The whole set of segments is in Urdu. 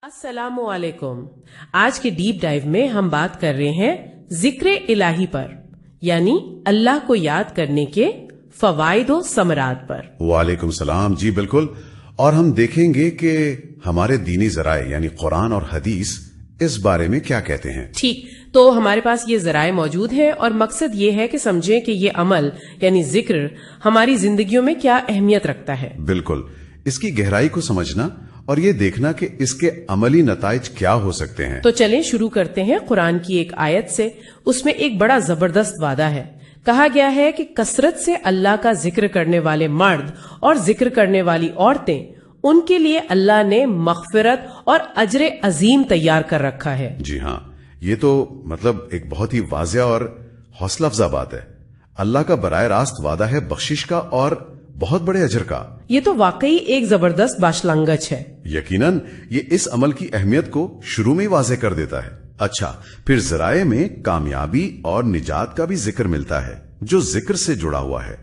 السلام علیکم. آج کے ڈیپ ڈائیو میں ہم بات کر رہے ہیں ذکر الہی پر، یعنی اللہ کو یاد کرنے کے فوائد و ثمرات پر. وعلیکم السلام. جی بالکل. اور ہم دیکھیں گے کہ ہمارے دینی ذرائع یعنی قرآن اور حدیث اس بارے میں کیا کہتے ہیں. ٹھیک، تو ہمارے پاس یہ ذرائع موجود ہیں اور مقصد یہ ہے کہ سمجھیں کہ یہ عمل یعنی ذکر ہماری زندگیوں میں کیا اہمیت رکھتا ہے. بالکل. اس کی گہرائی کو سمجھنا اور یہ دیکھنا کہ اس کے عملی نتائج کیا ہو سکتے ہیں. تو چلیں شروع کرتے ہیں قرآن کی ایک آیت سے. اس میں ایک بڑا زبردست وعدہ ہے. کہا گیا ہے کہ کثرت سے اللہ کا ذکر کرنے والے مرد اور ذکر کرنے والی عورتیں، ان کے لیے اللہ نے مغفرت اور اجر عظیم تیار کر رکھا ہے. جی ہاں، یہ تو مطلب ایک بہت ہی واضح اور حوصلہ افزا بات ہے. اللہ کا براہ راست وعدہ ہے بخشش کا اور بہت بڑے اجر کا. یہ تو واقعی ایک زبردست باشلنگچ ہے. یقیناً یہ اس عمل کی اہمیت کو شروع میں ہی واضح کر دیتا ہے. اچھا، پھر ذرائع میں کامیابی اور نجات کا بھی ذکر ملتا ہے جو ذکر سے جڑا ہوا ہے.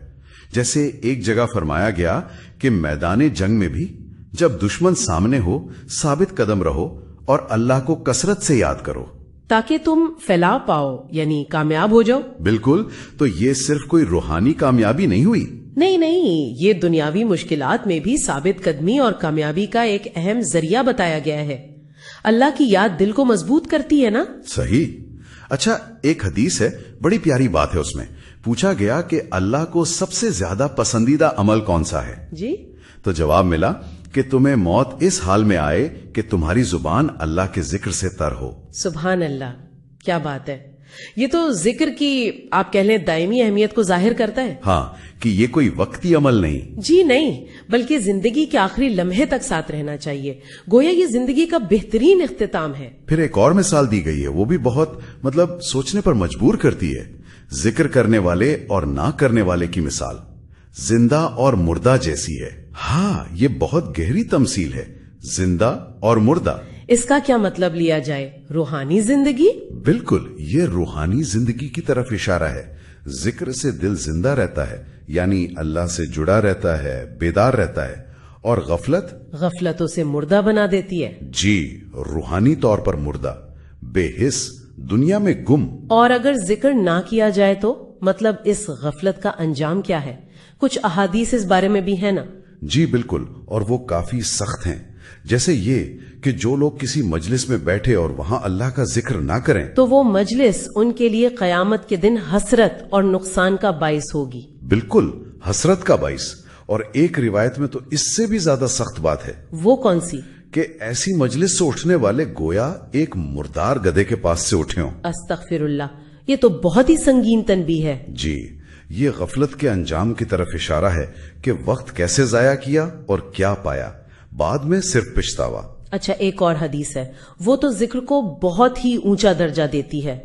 جیسے ایک جگہ فرمایا گیا کہ میدان جنگ میں بھی جب دشمن سامنے ہو ثابت قدم رہو اور اللہ کو کثرت سے یاد کرو تاکہ تم پھیلا پاؤ، یعنی کامیاب ہو جاؤ. بالکل. تو یہ صرف کوئی روحانی کامیابی نہیں ہوئی. نہیں، یہ دنیاوی مشکلات میں بھی ثابت قدمی اور کامیابی کا ایک اہم ذریعہ بتایا گیا ہے. اللہ کی یاد دل کو مضبوط کرتی ہے نا. صحیح. اچھا، ایک حدیث ہے، بڑی پیاری بات ہے. اس میں پوچھا گیا کہ اللہ کو سب سے زیادہ پسندیدہ عمل کون سا ہے. جی. تو جواب ملا کہ تمہیں موت اس حال میں آئے کہ تمہاری زبان اللہ کے ذکر سے تر ہو. سبحان اللہ، کیا بات ہے. یہ تو ذکر کی آپ کہہ لیں دائمی اہمیت کو ظاہر کرتا ہے. ہاں، کہ یہ کوئی وقتی عمل نہیں. جی نہیں، بلکہ زندگی کے آخری لمحے تک ساتھ رہنا چاہیے. گویا یہ زندگی کا بہترین اختتام ہے. پھر ایک اور مثال دی گئی ہے، وہ بھی بہت سوچنے پر مجبور کرتی ہے. ذکر کرنے والے اور نہ کرنے والے کی مثال زندہ اور مردہ جیسی ہے. ہاں، یہ بہت گہری تمثیل ہے، زندہ اور مردہ. اس کا کیا مطلب لیا جائے؟ روحانی زندگی؟ بالکل، یہ روحانی زندگی کی طرف اشارہ ہے. ذکر سے دل زندہ رہتا ہے، یعنی اللہ سے جڑا رہتا ہے، بیدار رہتا ہے. اور غفلتوں سے مردہ بنا دیتی ہے. جی، روحانی طور پر مردہ، بے حس، دنیا میں گم. اور اگر ذکر نہ کیا جائے تو مطلب اس غفلت کا انجام کیا ہے؟ کچھ احادیث اس بارے میں بھی ہے نا. جی بالکل، اور وہ کافی سخت ہیں. جیسے یہ کہ جو لوگ کسی مجلس میں بیٹھے اور وہاں اللہ کا ذکر نہ کریں تو وہ مجلس ان کے لیے قیامت کے دن حسرت اور نقصان کا باعث ہوگی. بالکل، حسرت کا باعث. اور ایک روایت میں تو اس سے بھی زیادہ سخت بات ہے. وہ کون سی؟ کہ ایسی مجلس سے اٹھنے والے گویا ایک مردار گدھے کے پاس سے اٹھے ہوں. استغفر اللہ، یہ تو بہت ہی سنگین تنبیہ ہے. جی، یہ غفلت کے انجام کی طرف اشارہ ہے کہ وقت کیسے ضائع کیا اور کیا پایا، بعد میں صرف پچھتاوا. اچھا، ایک اور حدیث ہے، وہ تو ذکر کو بہت ہی اونچا درجہ دیتی ہے.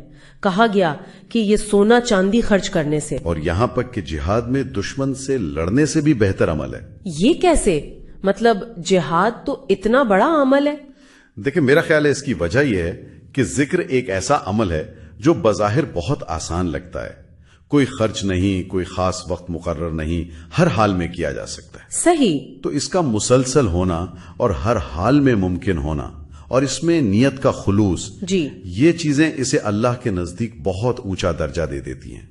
کہا گیا کہ یہ سونا چاندی خرچ کرنے سے اور یہاں تک کہ جہاد میں دشمن سے لڑنے سے بھی بہتر عمل ہے. یہ کیسے؟ مطلب جہاد تو اتنا بڑا عمل ہے. دیکھیں، میرا خیال ہے اس کی وجہ یہ ہے کہ ذکر ایک ایسا عمل ہے جو بظاہر بہت آسان لگتا ہے. کوئی خرچ نہیں، کوئی خاص وقت مقرر نہیں، ہر حال میں کیا جا سکتا ہے. صحیح. تو اس کا مسلسل ہونا اور ہر حال میں ممکن ہونا اور اس میں نیت کا خلوص، جی، یہ چیزیں اسے اللہ کے نزدیک بہت اونچا درجہ دے دیتی ہیں،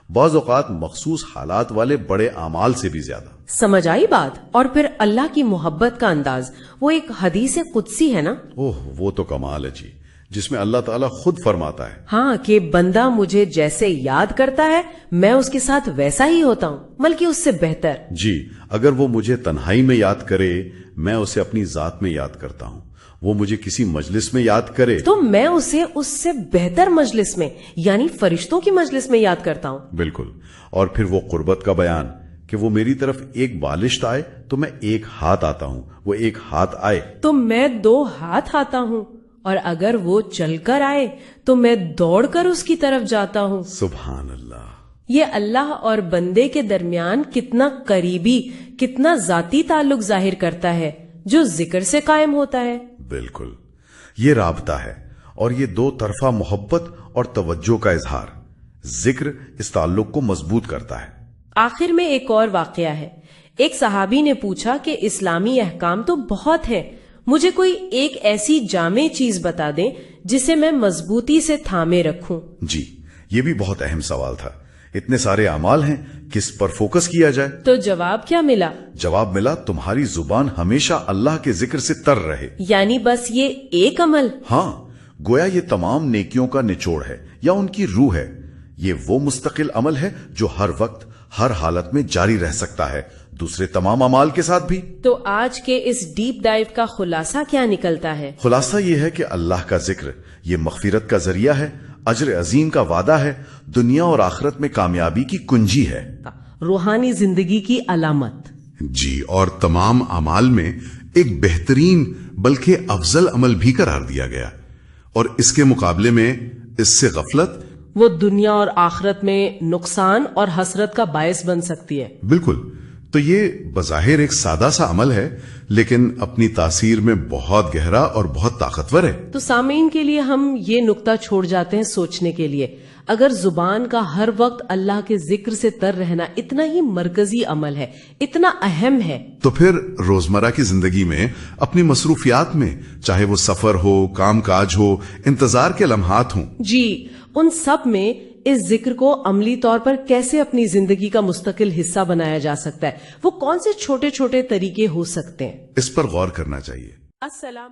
بعض اوقات مخصوص حالات والے بڑے اعمال سے بھی زیادہ. سمجھ آئی بات. اور پھر اللہ کی محبت کا انداز، وہ ایک حدیث قدسی ہے نا. وہ تو کمال ہے جی، جس میں اللہ تعالیٰ خود فرماتا ہے ہاں کہ بندہ مجھے جیسے یاد کرتا ہے میں اس کے ساتھ ویسا ہی ہوتا ہوں، بلکہ اس سے بہتر. جی، اگر وہ مجھے تنہائی میں یاد کرے میں اسے اپنی ذات میں یاد کرتا ہوں. وہ مجھے کسی مجلس میں یاد کرے تو میں اسے اس سے بہتر مجلس میں، یعنی فرشتوں کی مجلس میں یاد کرتا ہوں. بالکل. اور پھر وہ قربت کا بیان کہ وہ میری طرف ایک بالشت آئے تو میں ایک ہاتھ آتا ہوں، وہ ایک ہاتھ آئے تو میں 2 ہاتھ آتا ہوں، اور اگر وہ چل کر آئے تو میں دوڑ کر اس کی طرف جاتا ہوں. سبحان اللہ. یہ اللہ اور بندے کے درمیان کتنا قریبی، کتنا ذاتی تعلق ظاہر کرتا ہے جو ذکر سے قائم ہوتا ہے. بالکل، یہ رابطہ ہے اور یہ 2 طرفہ محبت اور توجہ کا اظہار. ذکر اس تعلق کو مضبوط کرتا ہے. آخر میں ایک اور واقعہ ہے. ایک صحابی نے پوچھا کہ اسلامی احکام تو بہت ہیں، مجھے کوئی ایک ایسی جامع چیز بتا دیں جسے میں مضبوطی سے تھامے رکھوں۔ جی، یہ بھی بہت اہم سوال تھا۔ اتنے سارے اعمال ہیں، کس پر فوکس کیا جائے؟ تو جواب کیا ملا؟ جواب ملا تمہاری زبان ہمیشہ اللہ کے ذکر سے تر رہے۔ یعنی بس یہ ایک عمل؟ ہاں، گویا یہ تمام نیکیوں کا نچوڑ ہے یا ان کی روح ہے۔ یہ وہ مستقل عمل ہے جو ہر وقت ہر حالت میں جاری رہ سکتا ہے، دوسرے تمام اعمال کے ساتھ بھی۔ تو آج کے اس ڈیپ ڈائیو کا خلاصہ کیا نکلتا ہے؟ خلاصہ یہ ہے کہ اللہ کا ذکر یہ مغفرت کا ذریعہ ہے، اجر عظیم کا وعدہ ہے، دنیا اور آخرت میں کامیابی کی کنجی ہے، روحانی زندگی کی علامت۔ جی، اور تمام اعمال میں ایک بہترین بلکہ افضل عمل بھی قرار دیا گیا، اور اس کے مقابلے میں اس سے غفلت وہ دنیا اور آخرت میں نقصان اور حسرت کا باعث بن سکتی ہے۔ بالکل۔ تو یہ بظاہر ایک سادہ سا عمل ہے، لیکن اپنی تاثیر میں بہت گہرا اور بہت طاقتور ہے۔ تو سامعین کے لیے ہم یہ نقطہ چھوڑ جاتے ہیں سوچنے کے لیے، اگر زبان کا ہر وقت اللہ کے ذکر سے تر رہنا اتنا ہی مرکزی عمل ہے، اتنا اہم ہے، تو پھر روزمرہ کی زندگی میں اپنی مصروفیات میں، چاہے وہ سفر ہو، کام کاج ہو، انتظار کے لمحات ہوں، جی ان سب میں اس ذکر کو عملی طور پر کیسے اپنی زندگی کا مستقل حصہ بنایا جا سکتا ہے، وہ کون سے چھوٹے چھوٹے طریقے ہو سکتے ہیں؟ اس پر غور کرنا چاہیے۔ السلام